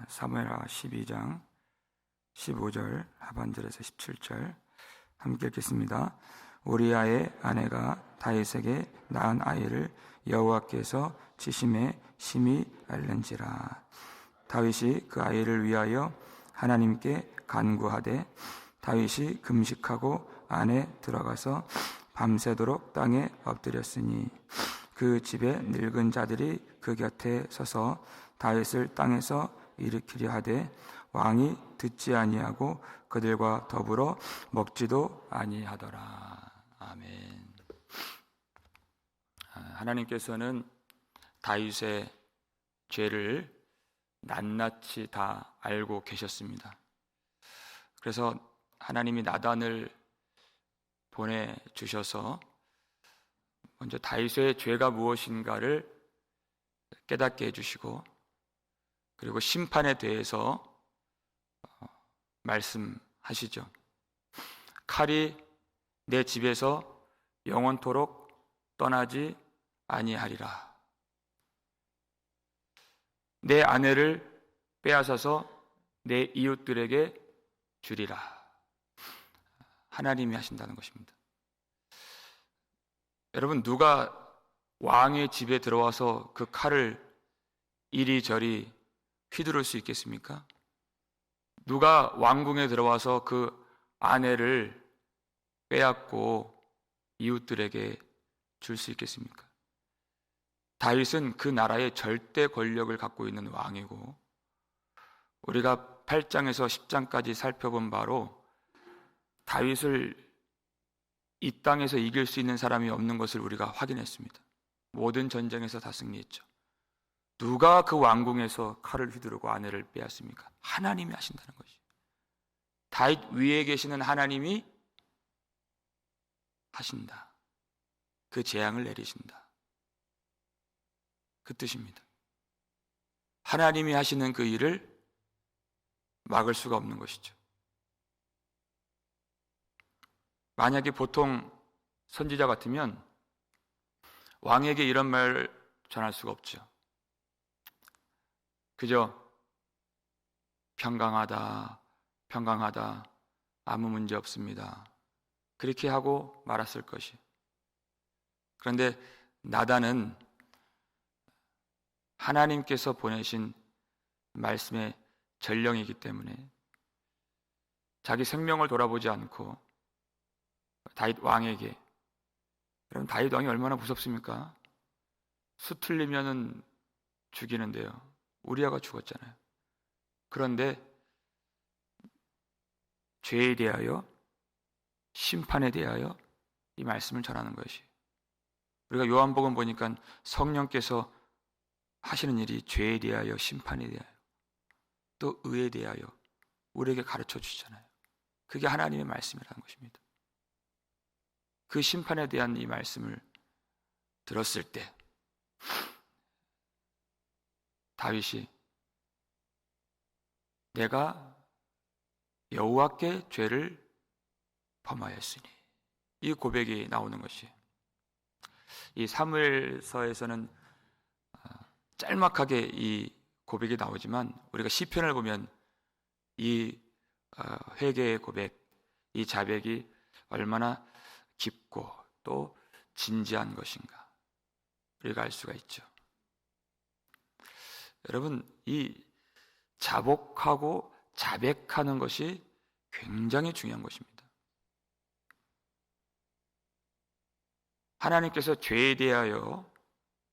사무엘하 12장 15절 하반절에서 17절 함께 읽겠습니다. 우리아의 아내가 다윗에게 낳은 아이를 여호와께서 치심에 심히 알른지라. 다윗이 그 아이를 위하여 하나님께 간구하되 다윗이 금식하고 안에 들어가서 밤새도록 땅에 엎드렸으니 그 집에 늙은 자들이 그 곁에 서서 다윗을 땅에서 일으키려 하되 왕이 듣지 아니하고 그들과 더불어 먹지도 아니하더라. 아멘. 하나님께서는 다윗의 죄를 낱낱이 다 알고 계셨습니다. 그래서 하나님이 나단을 보내주셔서 먼저 다윗의 죄가 무엇인가를 깨닫게 해주시고, 그리고 심판에 대해서 말씀하시죠. 칼이 내 집에서 영원토록 떠나지 아니하리라. 내 아내를 빼앗아서 내 이웃들에게 주리라. 하나님이 하신다는 것입니다. 여러분, 누가 왕의 집에 들어와서 그 칼을 이리저리 휘두를 수 있겠습니까? 누가 왕궁에 들어와서 그 아내를 빼앗고 이웃들에게 줄 수 있겠습니까? 다윗은 그 나라의 절대 권력을 갖고 있는 왕이고, 우리가 8장에서 10장까지 살펴본 바로 다윗을 이 땅에서 이길 수 있는 사람이 없는 것을 우리가 확인했습니다. 모든 전쟁에서 다 승리했죠. 누가 그 왕궁에서 칼을 휘두르고 아내를 빼앗습니까? 하나님이 하신다는 것이죠. 다윗 위에 계시는 하나님이 하신다. 그 재앙을 내리신다. 그 뜻입니다. 하나님이 하시는 그 일을 막을 수가 없는 것이죠. 만약에 보통 선지자 같으면 왕에게 이런 말 전할 수가 없죠. 그저 평강하다, 아무 문제 없습니다, 그렇게 하고 말았을 것이. 그런데 나단은 하나님께서 보내신 말씀의 전령이기 때문에 자기 생명을 돌아보지 않고 다윗 왕에게, 여러분 다윗 왕이 얼마나 무섭습니까? 수틀리면은 죽이는데요. 우리아가 죽었잖아요. 그런데 죄에 대하여, 심판에 대하여 이 말씀을 전하는 것이, 우리가 요한복음 보니까 성령께서 하시는 일이 죄에 대하여, 심판에 대하여, 또 의에 대하여 우리에게 가르쳐 주시잖아요. 그게 하나님의 말씀이라는 것입니다. 그 심판에 대한 이 말씀을 들었을 때 다윗이 내가 여호와께 죄를 범하였으니, 이 고백이 나오는 것이, 이 사무엘서에서는 짤막하게 이 고백이 나오지만 우리가 시편을 보면 이 회개의 고백, 이 자백이 얼마나 깊고 또 진지한 것인가 우리가 알 수가 있죠. 여러분, 이 자복하고 자백하는 것이 굉장히 중요한 것입니다. 하나님께서 죄에 대하여,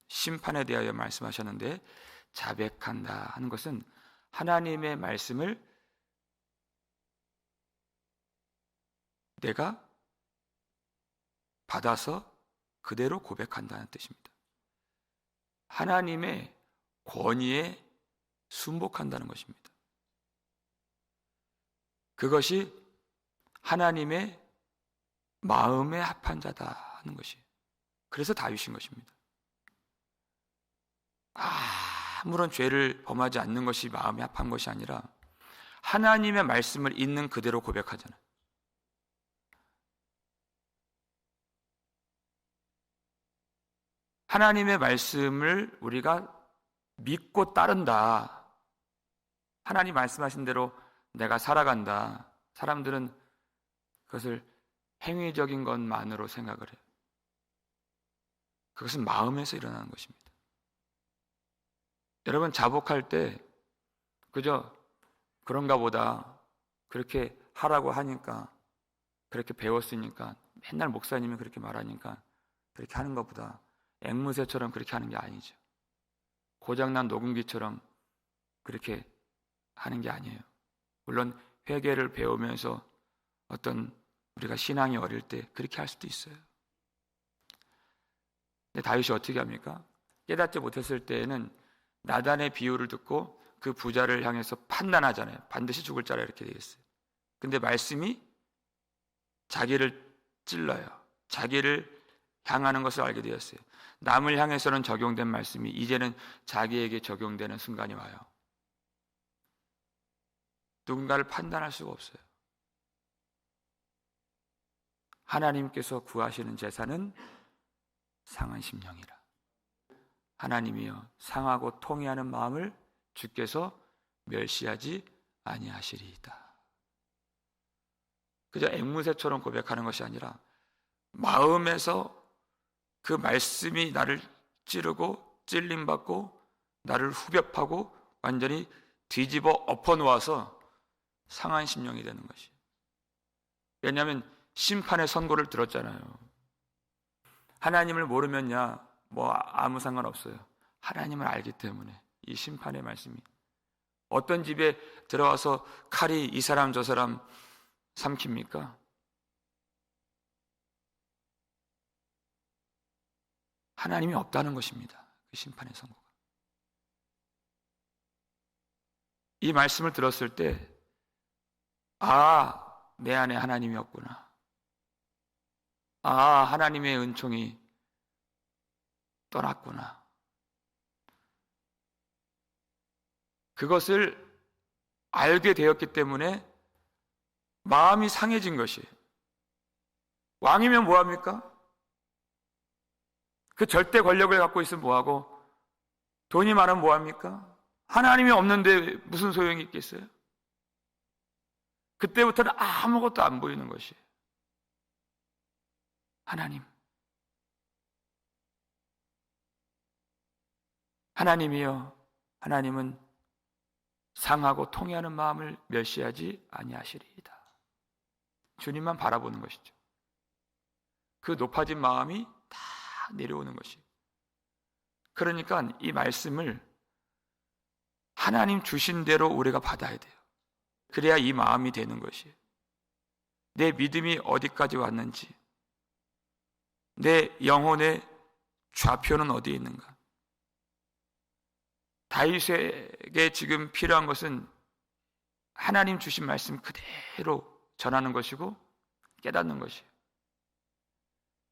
심판에 대하여 말씀하셨는데, 자백한다 하는 것은 하나님의 말씀을 내가 받아서 그대로 고백한다는 뜻입니다. 하나님의 권위에 순복한다는 것입니다. 그것이 하나님의 마음에 합한 자다 하는 것이, 그래서 다윗인 것입니다. 아무런 죄를 범하지 않는 것이 마음에 합한 것이 아니라 하나님의 말씀을 있는 그대로 고백하잖아요. 하나님의 말씀을 우리가 믿고 따른다. 하나님 말씀하신 대로 내가 살아간다. 사람들은 그것을 행위적인 것만으로 생각을 해요. 그것은 마음에서 일어나는 것입니다. 여러분, 자복할 때 그저 그런가 보다, 그렇게 하라고 하니까, 그렇게 배웠으니까, 맨날 목사님이 그렇게 말하니까 그렇게 하는 것보다 앵무새처럼 그렇게 하는 게 아니죠. 고장난 녹음기처럼 그렇게 하는 게 아니에요. 물론 회개를 배우면서 어떤 우리가 신앙이 어릴 때 그렇게 할 수도 있어요. 근데 다윗이 어떻게 합니까? 깨닫지 못했을 때에는 나단의 비유를 듣고 그 부자를 향해서 판단하잖아요. 반드시 죽을 자라 이렇게 되어 있어요. 근데 말씀이 자기를 찔러요. 자기를 향하는 것을 알게 되었어요. 남을 향해서는 적용된 말씀이 이제는 자기에게 적용되는 순간이 와요. 누군가를 판단할 수가 없어요. 하나님께서 구하시는 제사는 상한 심령이라. 하나님이여, 상하고 통회하는 마음을 주께서 멸시하지 아니하시리이다. 그저 앵무새처럼 고백하는 것이 아니라 마음에서 그 말씀이 나를 찌르고 찔림받고 나를 후벼파고 완전히 뒤집어 엎어놓아서 상한 심령이 되는 것이. 왜냐하면 심판의 선고를 들었잖아요. 하나님을 모르면야 뭐 아무 상관없어요. 하나님을 알기 때문에 이 심판의 말씀이 어떤 집에 들어와서 칼이 이 사람 저 사람 삼킵니까? 하나님이 없다는 것입니다. 그 심판의 선고가. 이 말씀을 들었을 때, 내 안에 하나님이 없구나. 하나님의 은총이 떠났구나. 그것을 알게 되었기 때문에 마음이 상해진 것이에요. 왕이면 뭐합니까? 그 절대 권력을 갖고 있으면 뭐하고, 돈이 많으면 뭐합니까? 하나님이 없는데 무슨 소용이 있겠어요? 그때부터는 아무것도 안 보이는 것이에요. 하나님이여, 하나님은 상하고 통회하는 마음을 멸시하지 아니하시리이다. 주님만 바라보는 것이죠. 그 높아진 마음이 다 내려오는 것이. 그러니까 이 말씀을 하나님 주신 대로 우리가 받아야 돼요. 그래야 이 마음이 되는 것이에요. 내 믿음이 어디까지 왔는지, 내 영혼의 좌표는 어디에 있는가. 다윗에게 지금 필요한 것은 하나님 주신 말씀 그대로 전하는 것이고 깨닫는 것이에요.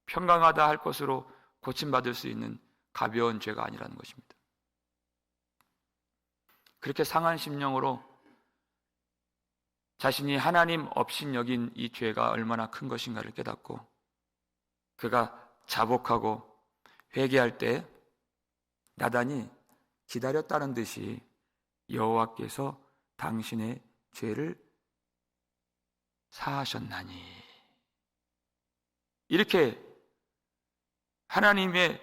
평강하다 할 것으로 고침받을 수 있는 가벼운 죄가 아니라는 것입니다. 그렇게 상한 심령으로 자신이 하나님 없인 여긴 이 죄가 얼마나 큰 것인가를 깨닫고 그가 자복하고 회개할 때 나단이 기다렸다는 듯이 여호와께서 당신의 죄를 사하셨나니, 이렇게 하나님의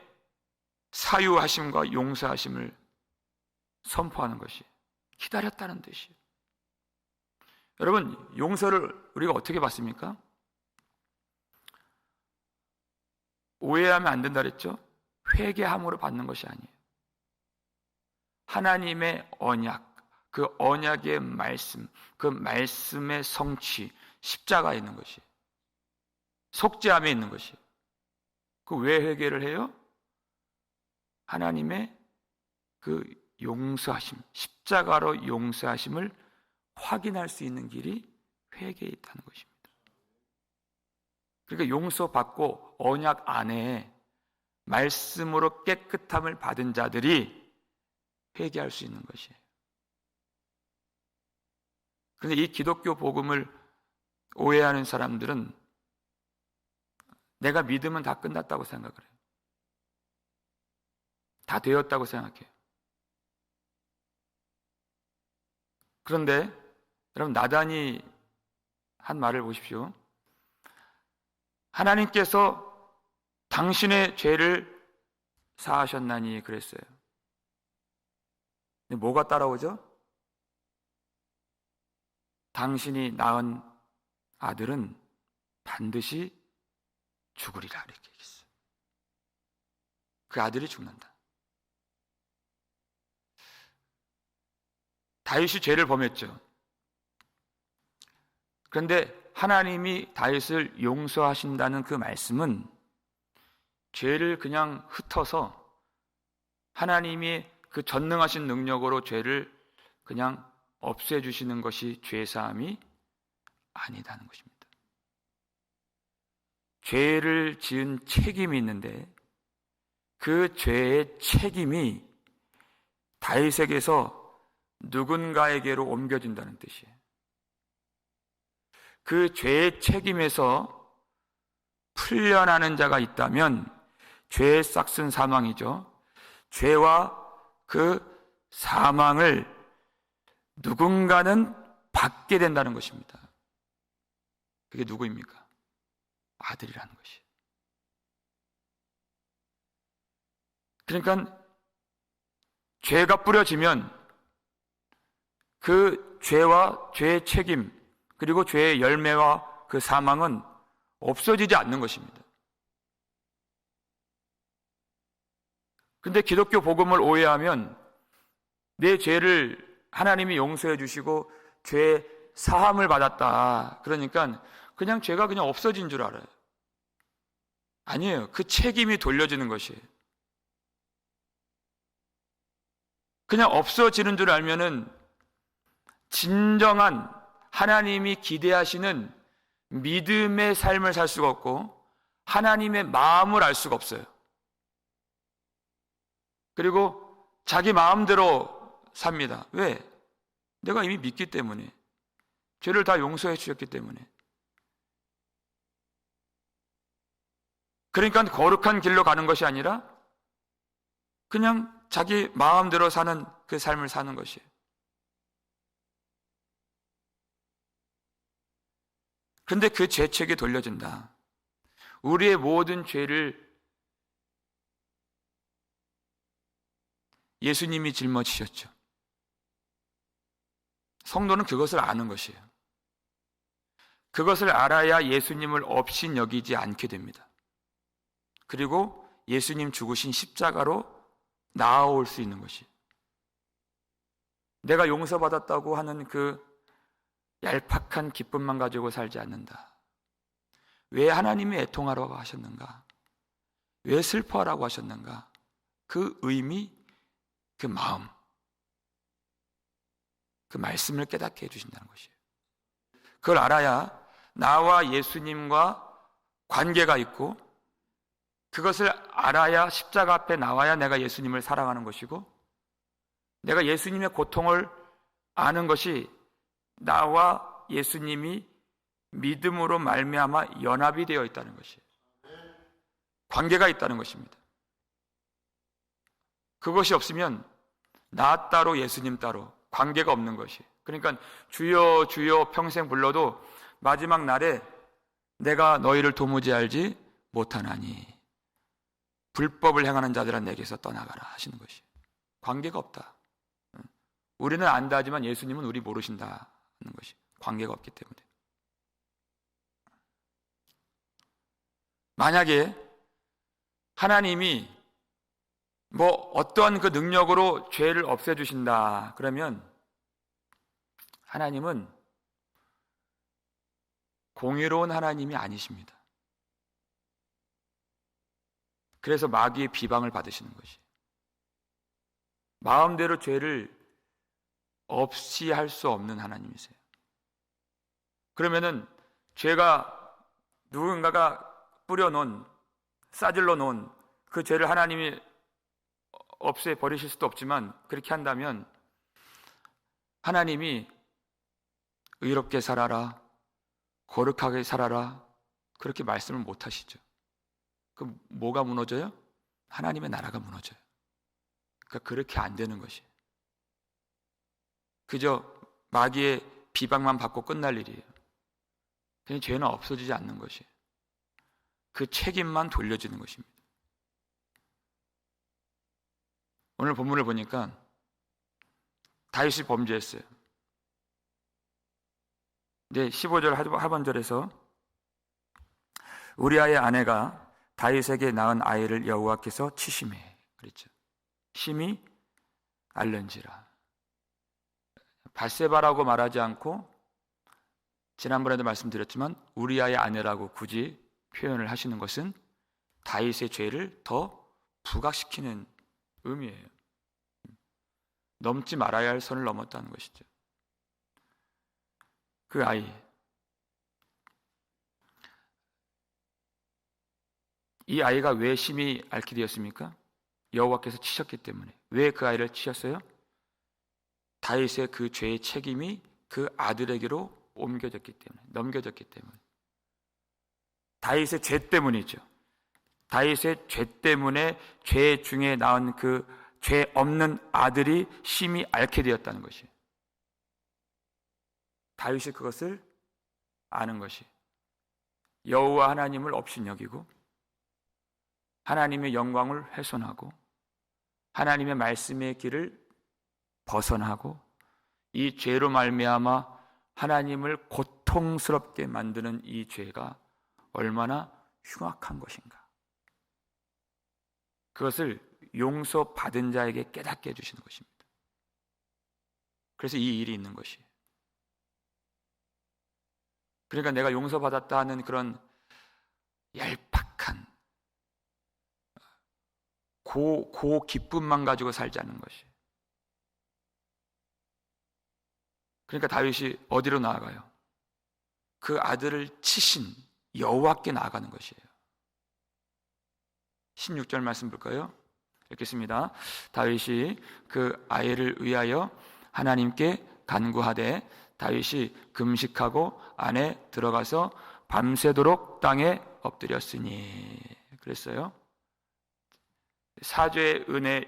사유하심과 용서하심을 선포하는 것이 기다렸다는 뜻이에요. 여러분, 용서를 우리가 어떻게 받습니까? 오해하면 안 된다 그랬죠? 회개함으로 받는 것이 아니에요. 하나님의 언약, 그 언약의 말씀, 그 말씀의 성취, 십자가에 있는 것이, 속죄함에 있는 것이. 그 왜 회개를 해요? 하나님의 그 용서하심, 십자가로 용서하심을 확인할 수 있는 길이 회개에 있다는 것입니다. 그러니까 용서받고 언약 안에 말씀으로 깨끗함을 받은 자들이 회개할 수 있는 것이에요. 그런데 이 기독교 복음을 오해하는 사람들은 내가 믿으면 다 끝났다고 생각을 해요. 다 되었다고 생각해요. 그런데 여러분, 나단이 한 말을 보십시오. 하나님께서 당신의 죄를 사하셨나니 그랬어요. 근데 뭐가 따라오죠? 당신이 낳은 아들은 반드시 죽으리라, 이렇게 얘기했어요. 그 아들이 죽는다. 다윗이 죄를 범했죠. 그런데 하나님이 다윗을 용서하신다는 그 말씀은 죄를 그냥 흩어서 하나님이 그 전능하신 능력으로 죄를 그냥 없애주시는 것이 죄사함이 아니다는 것입니다. 죄를 지은 책임이 있는데 그 죄의 책임이 다윗에게서 누군가에게로 옮겨진다는 뜻이에요. 그 죄의 책임에서 풀려나는 자가 있다면 죄의 싹슨 사망이죠. 죄와 그 사망을 누군가는 받게 된다는 것입니다. 그게 누구입니까? 아들이라는 것이에요. 그러니까 죄가 뿌려지면 그 죄와 죄의 책임, 그리고 죄의 열매와 그 사망은 없어지지 않는 것입니다. 근데 기독교 복음을 오해하면 내 죄를 하나님이 용서해 주시고 죄 사함을 받았다, 그러니까 그냥 죄가 그냥 없어진 줄 알아요. 아니에요. 그 책임이 돌려지는 것이에요. 그냥 없어지는 줄 알면은 진정한 하나님이 기대하시는 믿음의 삶을 살 수가 없고 하나님의 마음을 알 수가 없어요. 그리고 자기 마음대로 삽니다. 왜? 내가 이미 믿기 때문에, 죄를 다 용서해 주셨기 때문에. 그러니까 거룩한 길로 가는 것이 아니라 그냥 자기 마음대로 사는 그 삶을 사는 것이에요. 그런데 그 죄책이 돌려진다. 우리의 모든 죄를 예수님이 짊어지셨죠. 성도는 그것을 아는 것이에요. 그것을 알아야 예수님을 없인 여기지 않게 됩니다. 그리고 예수님 죽으신 십자가로 나아올 수 있는 것이에요. 내가 용서받았다고 하는 그 얄팍한 기쁨만 가지고 살지 않는다. 왜 하나님이 애통하라고 하셨는가? 왜 슬퍼하라고 하셨는가? 그 의미, 그 마음, 그 말씀을 깨닫게 해주신다는 것이에요. 그걸 알아야 나와 예수님과 관계가 있고, 그것을 알아야 십자가 앞에 나와야 내가 예수님을 사랑하는 것이고, 내가 예수님의 고통을 아는 것이 나와 예수님이 믿음으로 말미암아 연합이 되어 있다는 것이에요. 관계가 있다는 것입니다. 그것이 없으면 나 따로 예수님 따로 관계가 없는 것이에요. 그러니까 주여 주여 평생 불러도 마지막 날에 내가 너희를 도무지 알지 못하나니 불법을 행하는 자들아 내게서 떠나가라 하시는 것이에요. 관계가 없다. 우리는 안다 하지만 예수님은 우리 모르신다 하는 것이 관계가 없기 때문에. 만약에 하나님이 어떠한 그 능력으로 죄를 없애주신다 그러면 하나님은 공의로운 하나님이 아니십니다. 그래서 마귀의 비방을 받으시는 것이, 마음대로 죄를 없이 할 수 없는 하나님이세요. 그러면은 죄가 누군가가 뿌려놓은, 싸질러 놓은 그 죄를 하나님이 없애 버리실 수도 없지만, 그렇게 한다면 하나님이 의롭게 살아라, 거룩하게 살아라 그렇게 말씀을 못 하시죠. 그 뭐가 무너져요? 하나님의 나라가 무너져요. 그러니까 그렇게 안 되는 것이에요. 그저 마귀의 비방만 받고 끝날 일이에요. 그냥 죄는 없어지지 않는 것이에요. 그 책임만 돌려지는 것입니다. 오늘 본문을 보니까 다윗이 범죄했어요. 이제 15절 하반절에서 우리아의 아내가 다윗에게 낳은 아이를 여호와께서 치심해 그랬죠. 심히 앓는지라. 밧세바라고 말하지 않고 지난번에도 말씀드렸지만 우리아의 아내라고 굳이 표현을 하시는 것은 다윗의 죄를 더 부각시키는 의미예요. 넘지 말아야 할 선을 넘었다는 것이죠. 그 아이, 이 아이가 왜 심히 앓게 되었습니까? 여호와께서 치셨기 때문에. 왜 그 아이를 치셨어요? 다윗의 그 죄의 책임이 그 아들에게로 옮겨졌기 때문에, 넘겨졌기 때문에. 다윗의 죄 때문이죠. 다윗의 죄 때문에 죄 중에 낳은 그 죄 없는 아들이 심히 앓게 되었다는 것이. 다윗이 그것을 아는 것이. 여호와 하나님을 업신여기고 하나님의 영광을 훼손하고 하나님의 말씀의 길을 벗어나고 이 죄로 말미암아 하나님을 고통스럽게 만드는 이 죄가 얼마나 흉악한 것인가. 그것을 용서받은 자에게 깨닫게 해주시는 것입니다. 그래서 이 일이 있는 것이에요. 그러니까 내가 용서받았다 하는 그런 얄팍한 고 기쁨만 가지고 살자는 것이. 그러니까 다윗이 어디로 나아가요? 그 아들을 치신 여호와께 나아가는 것이에요. 16절 말씀 볼까요? 읽겠습니다. 다윗이 그 아이를 위하여 하나님께 간구하되 다윗이 금식하고 안에 들어가서 밤새도록 땅에 엎드렸으니 그랬어요. 사죄의 은혜,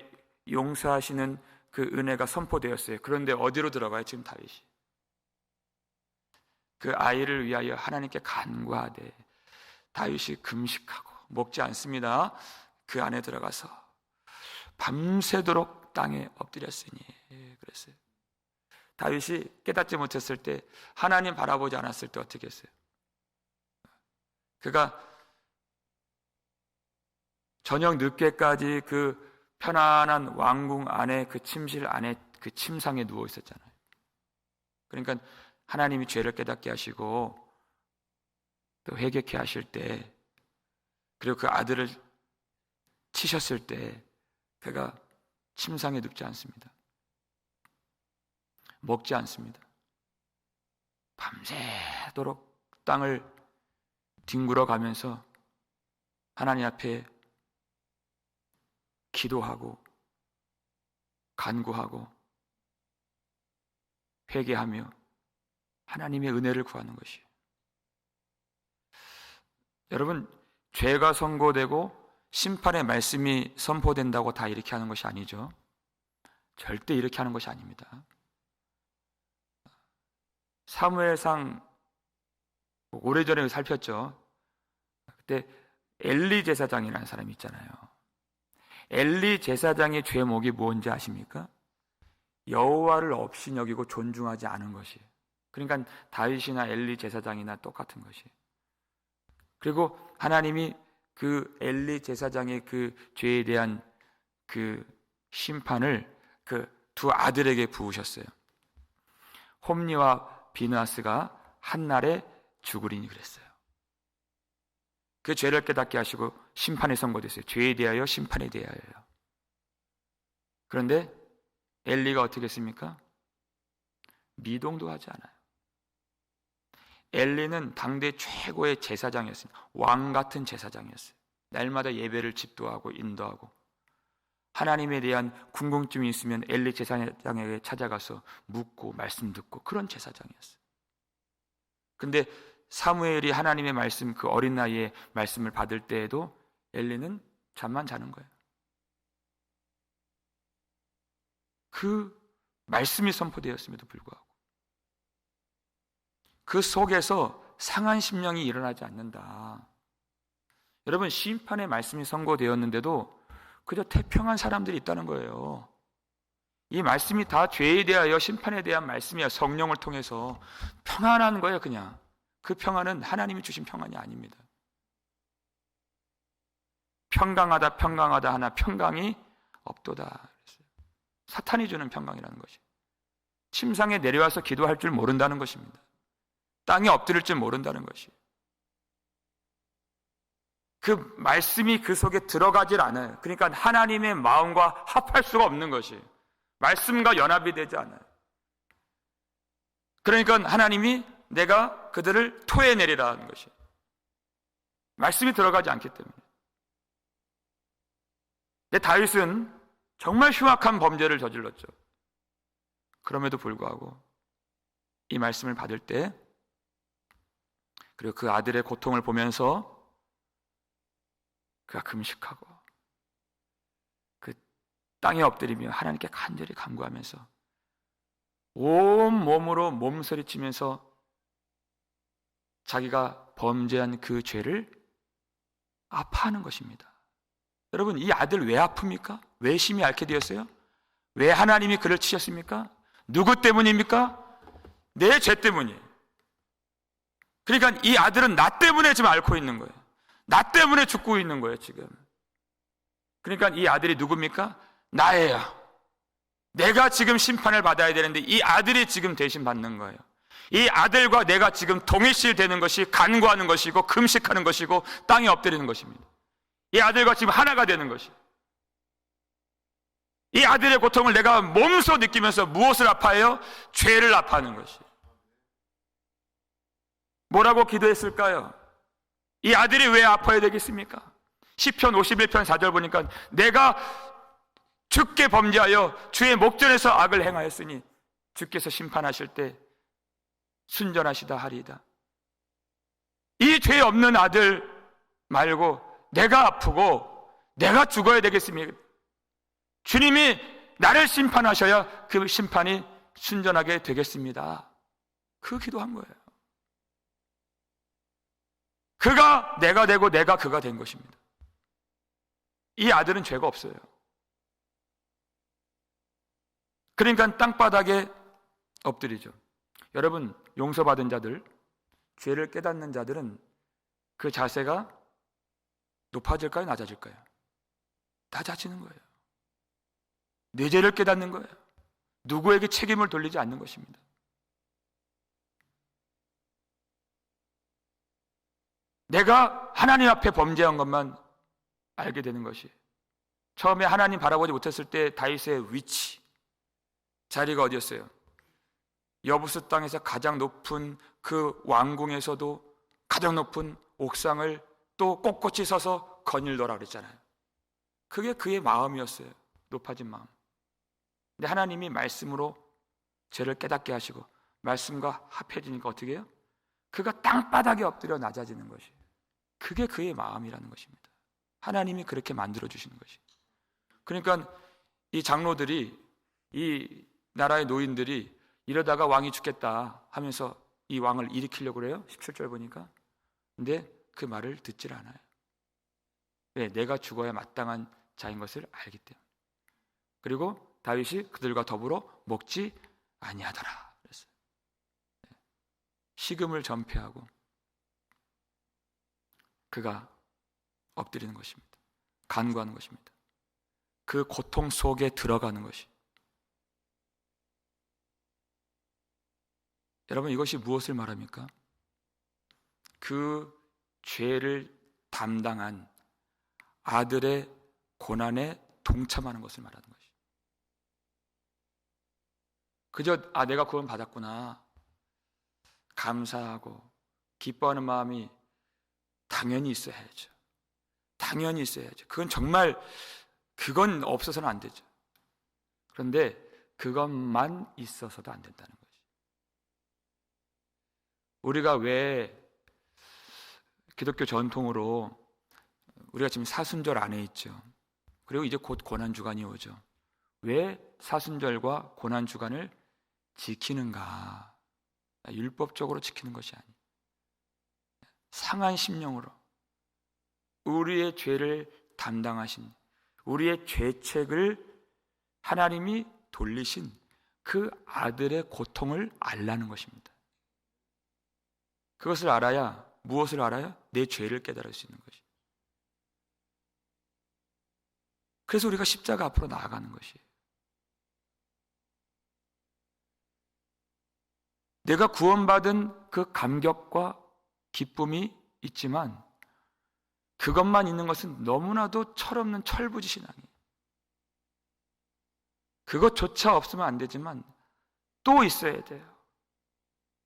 용서하시는 그 은혜가 선포되었어요. 그런데 어디로 들어가요? 지금 다윗이 그 아이를 위하여 하나님께 간구하되 다윗이 금식하고 먹지 않습니다. 그 안에 들어가서 밤새도록 땅에 엎드렸으니 그랬어요. 다윗이 깨닫지 못했을 때, 하나님 바라보지 않았을 때 어떻게 했어요? 그가 저녁 늦게까지 그 편안한 왕궁 안에 그 침실 안에 그 침상에 누워 있었잖아요. 그러니까 하나님이 죄를 깨닫게 하시고 또 회개케 하실 때, 그리고 그 아들을 치셨을 때 그가 침상에 눕지 않습니다. 먹지 않습니다. 밤새도록 땅을 뒹굴어 가면서 하나님 앞에 기도하고 간구하고 회개하며 하나님의 은혜를 구하는 것이에요. 여러분, 죄가 선고되고 심판의 말씀이 선포된다고 다 이렇게 하는 것이 아니죠. 절대 이렇게 하는 것이 아닙니다. 사무엘상 오래전에 살폈죠. 그때 엘리 제사장이라는 사람이 있잖아요. 엘리 제사장의 죄목이 뭔지 아십니까? 여호와를 업신여기고 존중하지 않은 것이. 그러니까 다윗이나 엘리 제사장이나 똑같은 것이. 그리고 하나님이 그 엘리 제사장의 그 죄에 대한 그 심판을 그 두 아들에게 부으셨어요. 홈리와 비느하스가 한날에 죽으리니 그랬어요. 그 죄를 깨닫게 하시고 심판에 선고됐어요. 죄에 대하여 심판에 대하여요. 그런데 엘리가 어떻게 했습니까? 미동도 하지 않아요. 엘리는 당대 최고의 제사장이었습니다. 왕 같은 제사장이었어요. 날마다 예배를 집도하고 인도하고, 하나님에 대한 궁금증이 있으면 엘리 제사장에게 찾아가서 묻고 말씀 듣고, 그런 제사장이었어요. 근데 사무엘이 하나님의 말씀, 그 어린 나이에 말씀을 받을 때에도 엘리는 잠만 자는 거예요. 그 말씀이 선포되었음에도 불구하고 그 속에서 상한 심령이 일어나지 않는다. 여러분, 심판의 말씀이 선고되었는데도 그저 태평한 사람들이 있다는 거예요. 이 말씀이 다 죄에 대하여 심판에 대한 말씀이야. 성령을 통해서 평안한 거예요. 그냥 그 평안은 하나님이 주신 평안이 아닙니다. 평강하다 평강하다 하나 평강이 없도다. 사탄이 주는 평강이라는 것이, 침상에 내려와서 기도할 줄 모른다는 것입니다. 땅에 엎드릴 줄 모른다는 것이, 그 말씀이 그 속에 들어가질 않아요. 그러니까 하나님의 마음과 합할 수가 없는 것이, 말씀과 연합이 되지 않아요. 그러니까 하나님이 내가 그들을 토해내리라는 것이, 말씀이 들어가지 않기 때문에. 근데 다윗은 정말 흉악한 범죄를 저질렀죠. 그럼에도 불구하고 이 말씀을 받을 때, 그리고 그 아들의 고통을 보면서 그가 금식하고 그 땅에 엎드리며 하나님께 간절히 간구하면서 온 몸으로 몸서리치면서 자기가 범죄한 그 죄를 아파하는 것입니다. 여러분, 이 아들 왜 아픕니까? 왜 심히 앓게 되었어요? 왜 하나님이 그를 치셨습니까? 누구 때문입니까? 내 죄 때문이에요. 그러니까 이 아들은 나 때문에 지금 앓고 있는 거예요. 나 때문에 죽고 있는 거예요, 지금. 그러니까 이 아들이 누굽니까? 나예요. 내가 지금 심판을 받아야 되는데 이 아들이 지금 대신 받는 거예요. 이 아들과 내가 지금 동일시 되는 것이 간구하는 것이고 금식하는 것이고 땅에 엎드리는 것입니다. 이 아들과 지금 하나가 되는 것이, 이 아들의 고통을 내가 몸소 느끼면서 무엇을 아파해요? 죄를 아파하는 것이. 뭐라고 기도했을까요? 이 아들이 왜 아파야 되겠습니까? 시편 51편 4절 보니까 내가 주께 범죄하여 주의 목전에서 악을 행하였으니 주께서 심판하실 때 순전하시다 하리이다. 이 죄 없는 아들 말고 내가 아프고 내가 죽어야 되겠습니까? 주님이 나를 심판하셔야 그 심판이 순전하게 되겠습니다. 그 기도한 거예요. 그가 내가 되고 내가 그가 된 것입니다. 이 아들은 죄가 없어요. 그러니까 땅바닥에 엎드리죠. 여러분, 용서받은 자들, 죄를 깨닫는 자들은 그 자세가 높아질까요? 낮아질까요? 낮아지는 거예요. 내 죄를 깨닫는 거예요. 누구에게 책임을 돌리지 않는 것입니다. 내가 하나님 앞에 범죄한 것만 알게 되는 것이, 처음에 하나님 바라보지 못했을 때 다윗의 위치, 자리가 어디였어요? 여부스 땅에서 가장 높은 그 왕궁에서도 가장 높은 옥상을 또 꼿꼿이 서서 거닐더라 그랬잖아요. 그게 그의 마음이었어요. 높아진 마음. 근데 하나님이 말씀으로 죄를 깨닫게 하시고 말씀과 합해지니까 어떻게 해요? 그가 땅바닥에 엎드려 낮아지는 것이, 그게 그의 마음이라는 것입니다. 하나님이 그렇게 만들어 주시는 것이. 그러니까 이 장로들이, 이 나라의 노인들이 이러다가 왕이 죽겠다 하면서 이 왕을 일으키려고 그래요. 17절 보니까. 근데 그 말을 듣질 않아요. 왜? 내가 죽어야 마땅한 자인 것을 알기 때문에. 그리고 다윗이 그들과 더불어 먹지 아니하더라 그랬어요. 식음을 전폐하고 그가 엎드리는 것입니다. 간구하는 것입니다. 그 고통 속에 들어가는 것이. 여러분, 이것이 무엇을 말합니까? 그 죄를 담당한 아들의 고난에 동참하는 것을 말하는 것이. 그저 내가 구원 받았구나 감사하고 기뻐하는 마음이 당연히 있어야죠. 당연히 있어야죠. 그건 정말, 그건 없어서는 안 되죠. 그런데 그것만 있어서도 안 된다는 거죠. 우리가 왜 기독교 전통으로 우리가 지금 사순절 안에 있죠. 그리고 이제 곧 고난주간이 오죠. 왜 사순절과 고난주간을 지키는가? 율법적으로 지키는 것이 아니에요. 상한 심령으로 우리의 죄를 담당하신, 우리의 죄책을 하나님이 돌리신 그 아들의 고통을 알라는 것입니다. 그것을 알아야, 무엇을 알아야? 내 죄를 깨달을 수 있는 것이에요. 그래서 우리가 십자가 앞으로 나아가는 것이에요. 내가 구원받은 그 감격과 기쁨이 있지만 그것만 있는 것은 너무나도 철없는 철부지신앙이에요. 그것조차 없으면 안 되지만 또 있어야 돼요.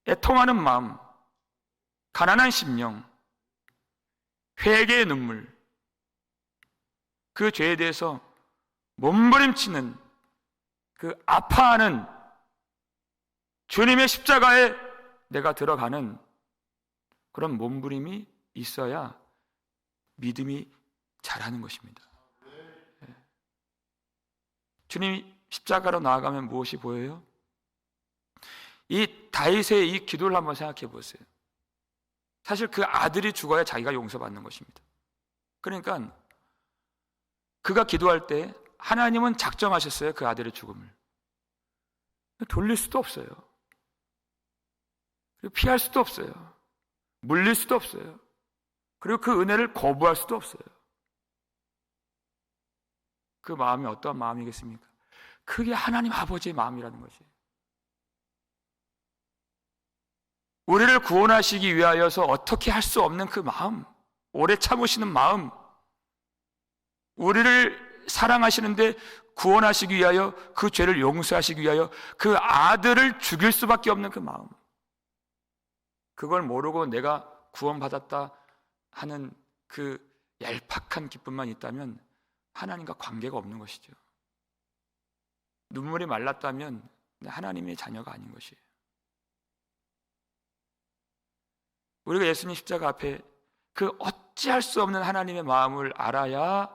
애통하는 마음, 가난한 심령, 회개의 눈물, 그 죄에 대해서 몸부림치는, 그 아파하는, 주님의 십자가에 내가 들어가는 그런 몸부림이 있어야 믿음이 자라는 것입니다. 주님이 십자가로 나아가면 무엇이 보여요? 이 다윗의 이 기도를 한번 생각해 보세요. 사실 그 아들이 죽어야 자기가 용서받는 것입니다. 그러니까 그가 기도할 때 하나님은 작정하셨어요. 그 아들의 죽음을 돌릴 수도 없어요. 그리고 피할 수도 없어요. 물릴 수도 없어요. 그리고 그 은혜를 거부할 수도 없어요. 그 마음이 어떠한 마음이겠습니까? 그게 하나님 아버지의 마음이라는 것이에요. 우리를 구원하시기 위하여서 어떻게 할 수 없는 그 마음, 오래 참으시는 마음, 우리를 사랑하시는데 구원하시기 위하여, 그 죄를 용서하시기 위하여 그 아들을 죽일 수밖에 없는 그 마음, 그걸 모르고 내가 구원받았다 하는 그 얄팍한 기쁨만 있다면 하나님과 관계가 없는 것이죠. 눈물이 말랐다면 하나님의 자녀가 아닌 것이에요. 우리가 예수님 십자가 앞에 그 어찌할 수 없는 하나님의 마음을 알아야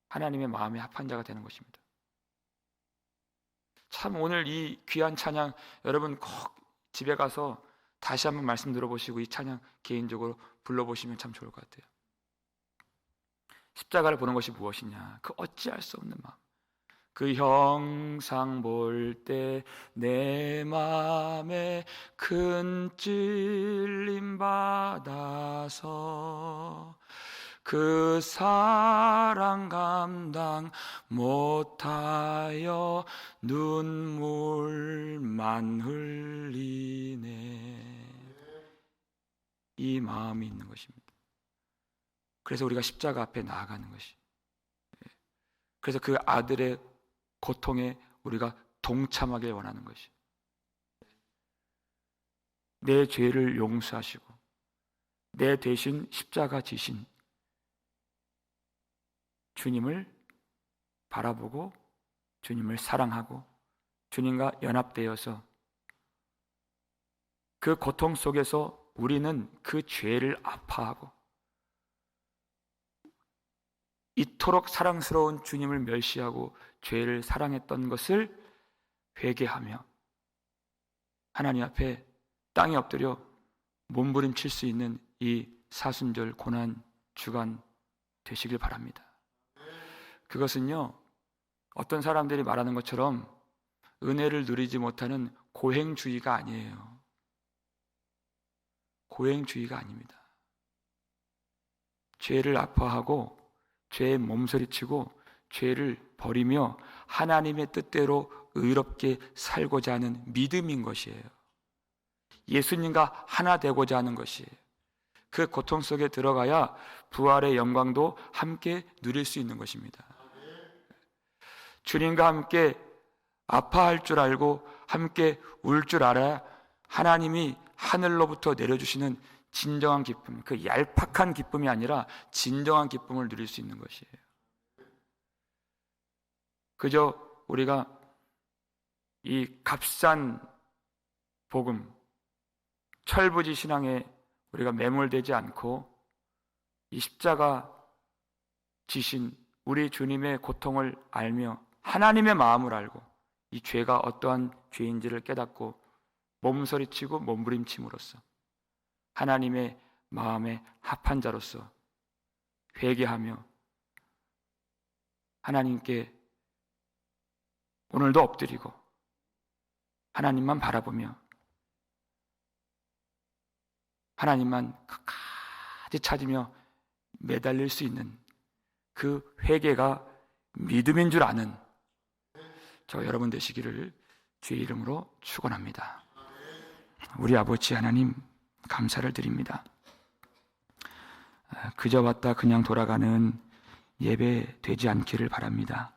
하나님의 마음에 합한 자가 되는 것입니다. 참 오늘 이 귀한 찬양 여러분 꼭 집에 가서 다시 한번 말씀 들어보시고 이 찬양 개인적으로 불러보시면 참 좋을 것 같아요. 십자가를 보는 것이 무엇이냐? 그 어찌할 수 없는 마음, 그 형상 볼 때 내 마음에 큰 찔림 받아서 그 사랑 감당 못하여 눈물만 흘리네. 이 마음이 있는 것입니다. 그래서 우리가 십자가 앞에 나아가는 것이, 그래서 그 아들의 고통에 우리가 동참하길 원하는 것이, 내 죄를 용서하시고 내 대신 십자가 지신 주님을 바라보고 주님을 사랑하고 주님과 연합되어서 그 고통 속에서 우리는 그 죄를 아파하고 이토록 사랑스러운 주님을 멸시하고 죄를 사랑했던 것을 회개하며 하나님 앞에 땅에 엎드려 몸부림칠 수 있는 이 사순절 고난 주간 되시길 바랍니다. 그것은요, 어떤 사람들이 말하는 것처럼 은혜를 누리지 못하는 고행주의가 아니에요. 고행주의가 아닙니다. 죄를 아파하고 죄에 몸서리치고 죄를 버리며 하나님의 뜻대로 의롭게 살고자 하는 믿음인 것이에요. 예수님과 하나 되고자 하는 것이에요. 그 고통 속에 들어가야 부활의 영광도 함께 누릴 수 있는 것입니다. 주님과 함께 아파할 줄 알고 함께 울 줄 알아야 하나님이 하늘로부터 내려주시는 진정한 기쁨, 그 얄팍한 기쁨이 아니라 진정한 기쁨을 누릴 수 있는 것이에요. 그저 우리가 이 값싼 복음, 철부지 신앙에 우리가 매몰되지 않고 이 십자가 지신 우리 주님의 고통을 알며 하나님의 마음을 알고 이 죄가 어떠한 죄인지를 깨닫고 몸서리치고 몸부림침으로써 하나님의 마음에 합한 자로서 회개하며 하나님께 오늘도 엎드리고 하나님만 바라보며 하나님만 끝까지 찾으며 매달릴 수 있는 그 회개가 믿음인 줄 아는 저 여러분 되시기를 주의 이름으로 축원합니다. 우리 아버지 하나님 감사를 드립니다. 그저 왔다 그냥 돌아가는 예배 되지 않기를 바랍니다.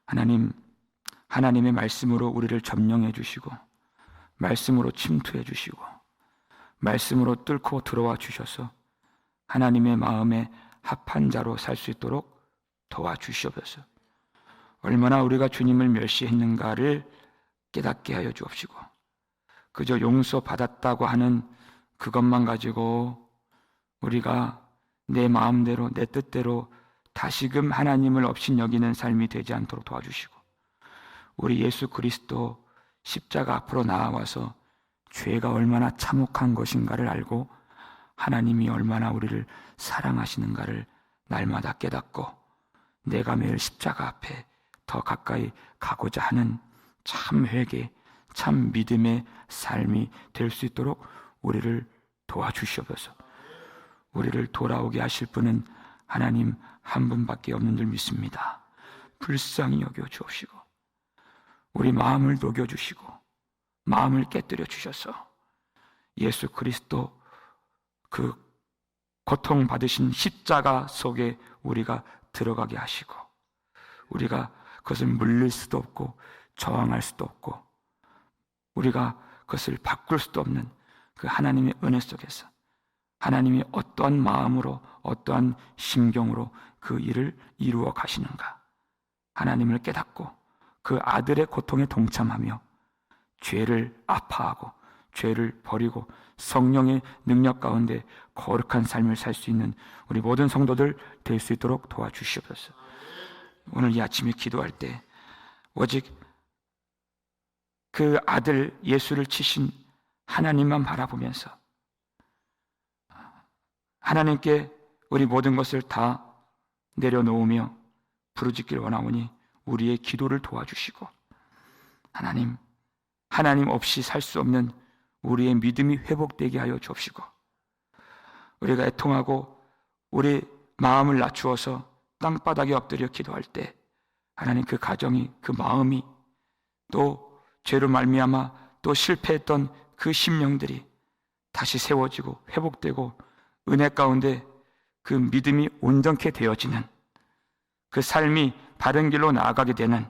하나님, 하나님의 말씀으로 우리를 점령해 주시고 말씀으로 침투해 주시고 말씀으로 뚫고 들어와 주셔서 하나님의 마음에 합한 자로 살 수 있도록 도와주시옵소서. 얼마나 우리가 주님을 멸시했는가를 깨닫게 하여 주옵시고 그저 용서받았다고 하는 그것만 가지고 우리가 내 마음대로 내 뜻대로 다시금 하나님을 업신여기는 삶이 되지 않도록 도와주시고 우리 예수 그리스도 십자가 앞으로 나아와서 죄가 얼마나 참혹한 것인가를 알고 하나님이 얼마나 우리를 사랑하시는가를 날마다 깨닫고 내가 매일 십자가 앞에 더 가까이 가고자 하는 참 회개, 참 믿음의 삶이 될 수 있도록 우리를 도와주시옵소서. 우리를 돌아오게 하실 분은 하나님 한 분밖에 없는 줄 믿습니다. 불쌍히 여겨주옵시고 우리 마음을 녹여주시고 마음을 깨뜨려 주셔서 예수 그리스도 그 고통받으신 십자가 속에 우리가 들어가게 하시고 우리가 그것을 물릴 수도 없고 저항할 수도 없고 우리가 그것을 바꿀 수도 없는 그 하나님의 은혜 속에서 하나님이 어떠한 마음으로 어떠한 심경으로 그 일을 이루어 가시는가 하나님을 깨닫고 그 아들의 고통에 동참하며 죄를 아파하고 죄를 버리고 성령의 능력 가운데 거룩한 삶을 살 수 있는 우리 모든 성도들 될 수 있도록 도와주시옵소서. 오늘 이 아침에 기도할 때 오직 그 아들 예수를 치신 하나님만 바라보면서 하나님께 우리 모든 것을 다 내려놓으며 부르짖길 원하오니 우리의 기도를 도와주시고 하나님 없이 살 수 없는 우리의 믿음이 회복되게 하여 주옵시고 우리가 애통하고 우리 마음을 낮추어서 땅바닥에 엎드려 기도할 때 하나님 그 가정이 그 마음이 또 죄로 말미암아 또 실패했던 그 심령들이 다시 세워지고 회복되고 은혜 가운데 그 믿음이 온전케 되어지는 그 삶이 바른 길로 나아가게 되는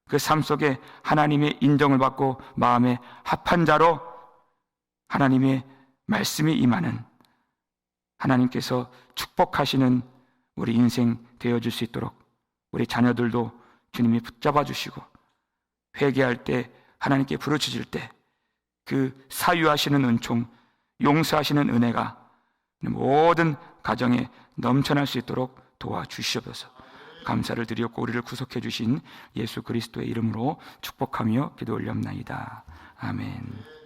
그 삶 속에 하나님의 인정을 받고 마음에 합한 자로 하나님의 말씀이 임하는 하나님께서 축복하시는 우리 인생 되어줄 수 있도록 우리 자녀들도 주님이 붙잡아 주시고 회개할 때 하나님께 부르짖을 때 그 사유하시는 은총 용서하시는 은혜가 모든 가정에 넘쳐날 수 있도록 도와주시옵소서. 감사를 드리옵고 우리를 구속해 주신 예수 그리스도의 이름으로 축복하며 기도 올렸나이다. 아멘.